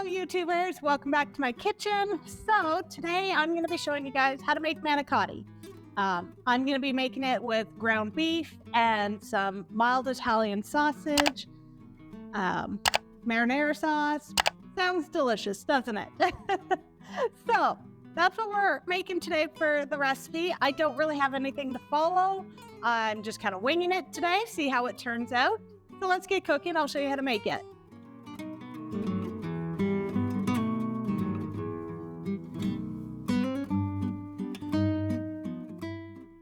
Hello YouTubers, welcome back to my kitchen. So today I'm going to be showing you guys how to make manicotti. I'm going to be making it with ground beef and some mild Italian sausage, marinara sauce. Sounds delicious, doesn't it? So that's what we're making today for the recipe. I don't really have anything to follow. I'm just kind of winging it today, see how it turns out. So let's get cooking. I'll show you how to make it.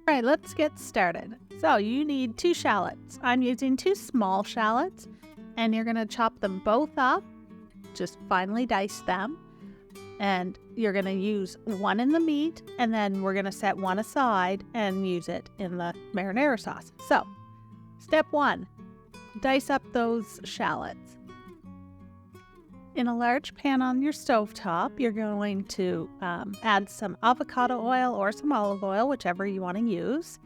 All right, let's get started. So you need 2 shallots. I'm using 2 small shallots, and you're going to chop them both up, just finely dice them. And you're going to use one in the meat, and then we're going to set one aside and use it in the marinara sauce. So, step 1, dice up those shallots. In a large pan on your stovetop, you're going to add some avocado oil or some olive oil, whichever you want to use.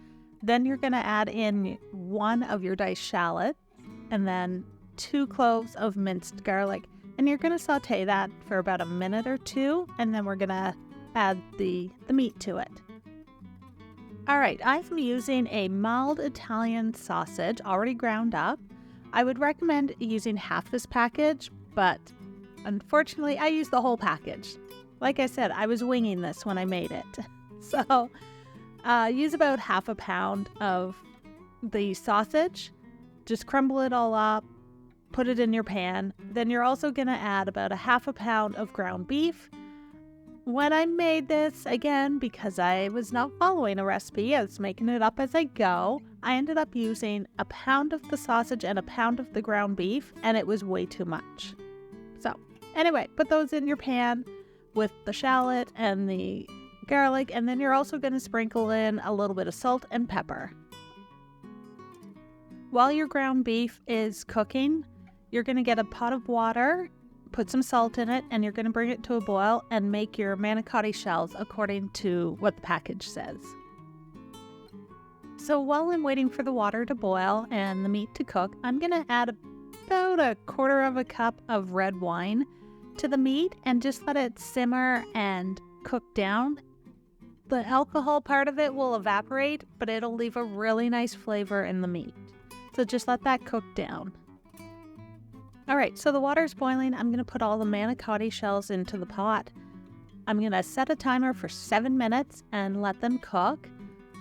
Then you're going to add in 1 of your diced shallots and then 2 cloves of minced garlic. And you're going to saute that for about a minute or 2, and then we're going to add the meat to it. All right, I'm using a mild Italian sausage already ground up. I would recommend using half this package, but unfortunately, I used the whole package. Like I said, I was winging this when I made it. So use about half a pound of the sausage. Just crumble it all up, put it in your pan. Then you're also going to add about a half a pound of ground beef. When I made this, again, because I was not following a recipe, I was making it up as I go, I ended up using a pound of the sausage and a pound of the ground beef, and it was way too much. So anyway, put those in your pan with the shallot and the garlic, and then you're also going to sprinkle in a little bit of salt and pepper. While your ground beef is cooking, you're going to get a pot of water, put some salt in it, and you're going to bring it to a boil and make your manicotti shells according to what the package says. So while I'm waiting for the water to boil and the meat to cook, I'm going to add about a quarter of a cup of red wine to the meat and just let it simmer and cook down. The alcohol part of it will evaporate, but it'll leave a really nice flavor in the meat. So just let that cook down. All right, so the water's boiling. I'm going to put all the manicotti shells into the pot. I'm going to set a timer for 7 minutes and let them cook.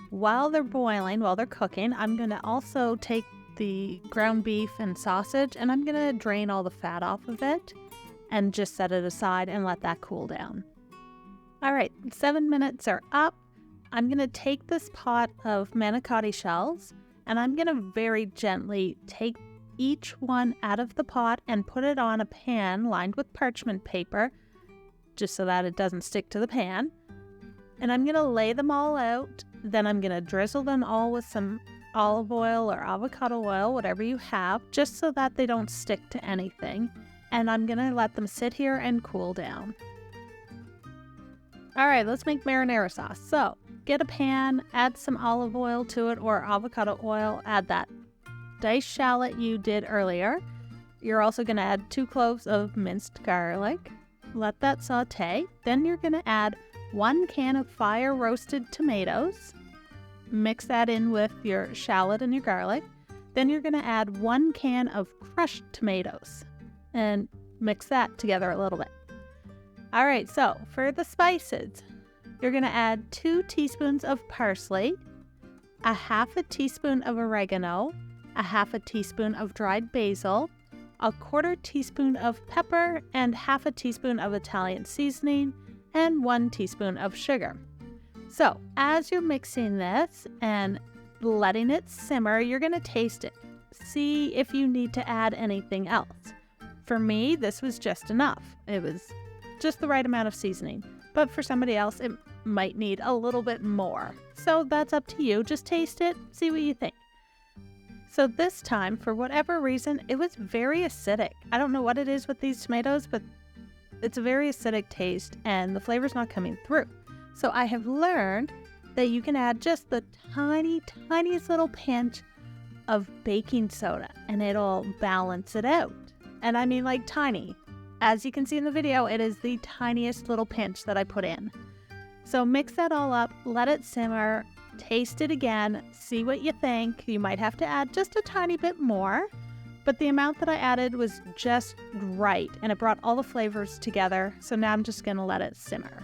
While they're boiling, while they're cooking, I'm going to also take the ground beef and sausage, and I'm going to drain all the fat off of it and just set it aside and let that cool down. All right, 7 minutes are up. I'm going to take this pot of manicotti shells, and I'm going to very gently take each one out of the pot and put it on a pan lined with parchment paper, just so that it doesn't stick to the pan. And I'm going to lay them all out. Then I'm going to drizzle them all with some olive oil or avocado oil, whatever you have, just so that they don't stick to anything. And I'm going to let them sit here and cool down. All right, let's make marinara sauce. So get a pan, add some olive oil to it or avocado oil, add that diced shallot you did earlier. You're also going to add 2 cloves of minced garlic. Let that saute. Then you're going to add 1 can of fire roasted tomatoes. Mix that in with your shallot and your garlic. Then you're going to add 1 can of crushed tomatoes and mix that together a little bit. All right, so for the spices, you're going to add 2 teaspoons of parsley, a half a teaspoon of oregano, a half a teaspoon of dried basil, a quarter teaspoon of pepper, and half a teaspoon of Italian seasoning, and 1 teaspoon of sugar. So as you're mixing this and letting it simmer, you're going to taste it. See if you need to add anything else. For me, this was just enough. It was just the right amount of seasoning. But for somebody else, it might need a little bit more. So that's up to you. Just taste it, see what you think. So this time, for whatever reason, it was very acidic. I don't know what it is with these tomatoes, but it's a very acidic taste and the flavor's not coming through. So I have learned that you can add just the tiniest little pinch of baking soda and it'll balance it out. And I mean like tiny. as you can see in the video, it is the tiniest little pinch that I put in. So mix that all up, let it simmer, taste it again, see what you think. You might have to add just a tiny bit more, but the amount that I added was just right, and it brought all the flavors together. So now I'm just gonna let it simmer.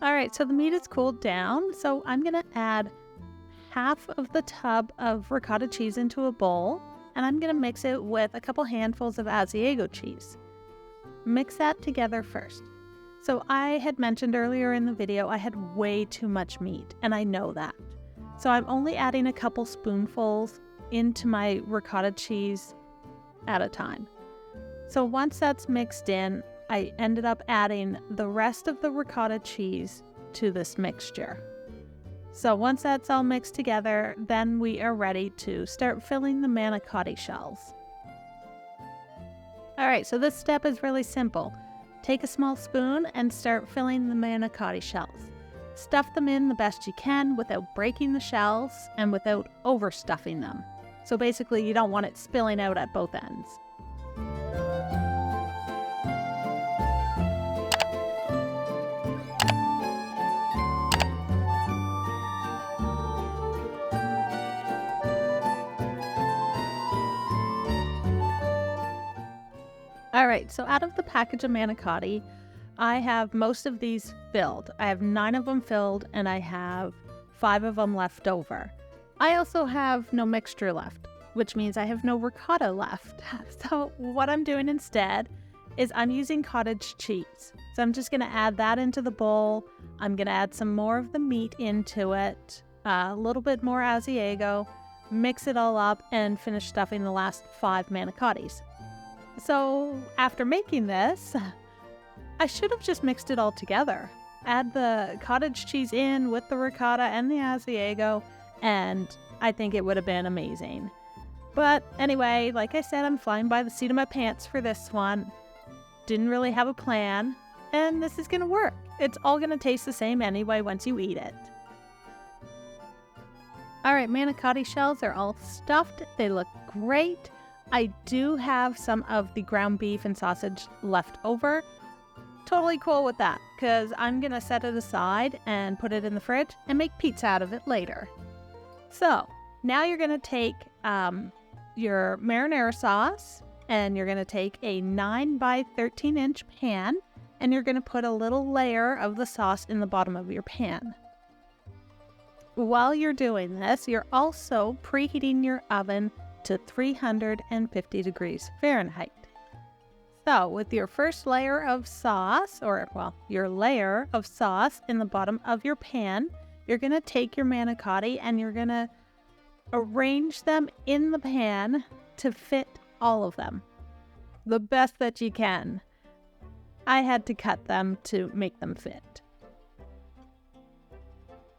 All right, so the meat is cooled down, so I'm gonna add half of the tub of ricotta cheese into a bowl, and I'm gonna mix it with a couple handfuls of asiago cheese. Mix that together first. So I had mentioned earlier in the video, I had way too much meat, and I know that. So I'm only adding a couple spoonfuls into my ricotta cheese at a time. So once that's mixed in, I ended up adding the rest of the ricotta cheese to this mixture. So once that's all mixed together, then we are ready to start filling the manicotti shells. All right, so this step is really simple. Take a small spoon and start filling the manicotti shells. Stuff them in the best you can without breaking the shells and without overstuffing them. So basically, you don't want it spilling out at both ends. All right, so out of the package of manicotti, I have most of these filled. I have 9 of them filled, and I have 5 of them left over. I also have no mixture left, which means I have no ricotta left. So what I'm doing instead is I'm using cottage cheese. So I'm just gonna add that into the bowl. I'm gonna add some more of the meat into it, a little bit more asiago, mix it all up, and finish stuffing the last 5 manicottis. So after making this, I should have just mixed it all together. Add the cottage cheese in with the ricotta and the asiago, and I think it would have been amazing. But anyway, like I said, I'm flying by the seat of my pants for this one. Didn't really have a plan, and this is gonna work. It's all gonna taste the same anyway once you eat it. All right, manicotti shells are all stuffed. They look great. I do have some of the ground beef and sausage left over. Totally cool with that, because I'm going to set it aside and put it in the fridge and make pizza out of it later. So now you're going to take your marinara sauce, and you're going to take a 9 by 13 inch pan, and you're going to put a little layer of the sauce in the bottom of your pan. While you're doing this, you're also preheating your oven to 350 degrees Fahrenheit. So with your first layer of sauce, your layer of sauce in the bottom of your pan, you're going to take your manicotti and you're going to arrange them in the pan to fit all of them the best that you can. I had to cut them to make them fit.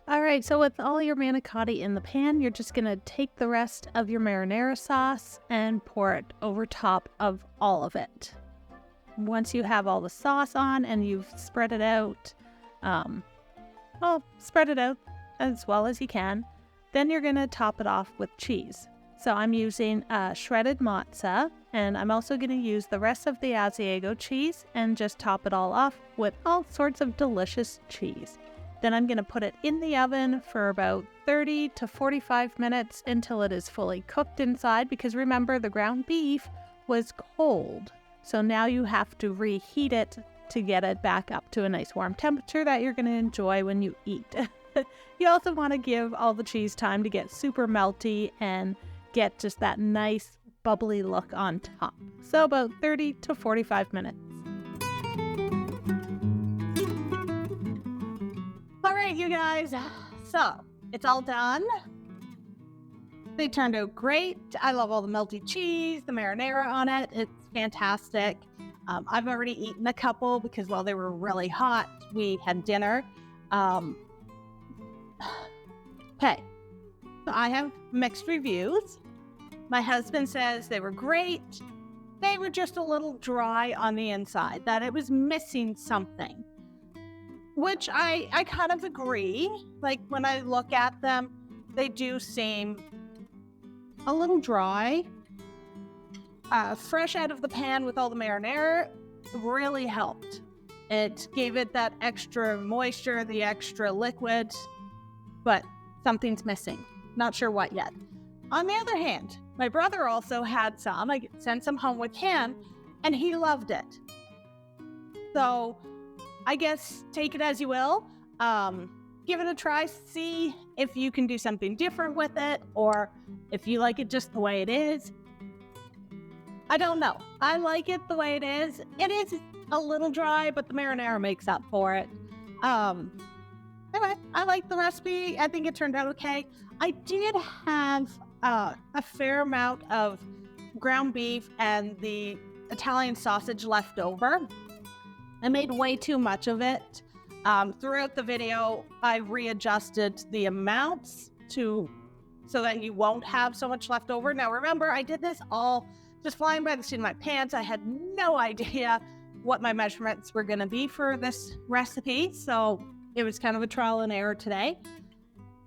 All right, so with all your manicotti in the pan, you're just going to take the rest of your marinara sauce and pour it over top of all of it. Once you have all the sauce on and you've spread it out, spread it out as well as you can, then you're going to top it off with cheese. So I'm using shredded Mozza, and I'm also going to use the rest of the asiago cheese and just top it all off with all sorts of delicious cheese. Then I'm going to put it in the oven for about 30 to 45 minutes until it is fully cooked inside, because remember, the ground beef was cold. So now you have to reheat it to get it back up to a nice warm temperature that you're going to enjoy when you eat. You also want to give all the cheese time to get super melty and get just that nice bubbly look on top. So about 30 to 45 minutes. All right, you guys, so it's all done. They turned out great. I love all the melty cheese, the marinara on it. It's fantastic. I've already eaten a couple because while they were really hot, we had dinner. Okay, so I have mixed reviews. My husband says they were great. They were just a little dry on the inside, that it was missing something. Which I kind of agree. Like, when I look at them, they do seem a little dry. fresh out of the pan with all the marinara really helped. It gave it that extra moisture, the extra liquid, but something's missing. Not sure what yet. On the other hand, my brother also had some. I sent some home with him, and he loved it. So I guess take it as you will. Give it a try. See if you can do something different with it, or if you like it just the way it is. I don't know. I like it the way it is. It is a little dry, but the marinara makes up for it. Anyway, I like the recipe. I think it turned out okay. I did have a fair amount of ground beef and the Italian sausage left over. I made way too much of it. Throughout the video, I readjusted the amounts so that you won't have so much left over. Now remember, I did this all just flying by the seat of my pants. I had no idea what my measurements were going to be for this recipe, so it was kind of a trial and error today.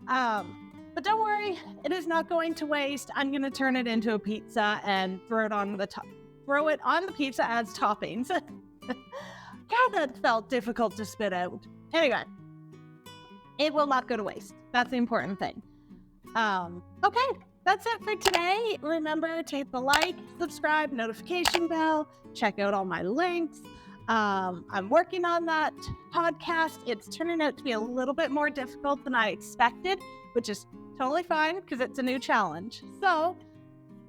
But don't worry, it is not going to waste. I'm going to turn it into a pizza and throw it on the pizza as toppings. God, that felt difficult to spit out. Anyway, it will not go to waste. That's the important thing. Okay, that's it for today. Remember to hit the like, subscribe, notification bell, check out all my links. I'm working on that podcast. It's turning out to be a little bit more difficult than I expected, which is totally fine because it's a new challenge. So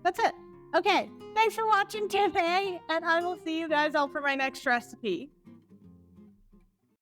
that's it. Okay, thanks for watching today, and I will see you guys all for my next recipe.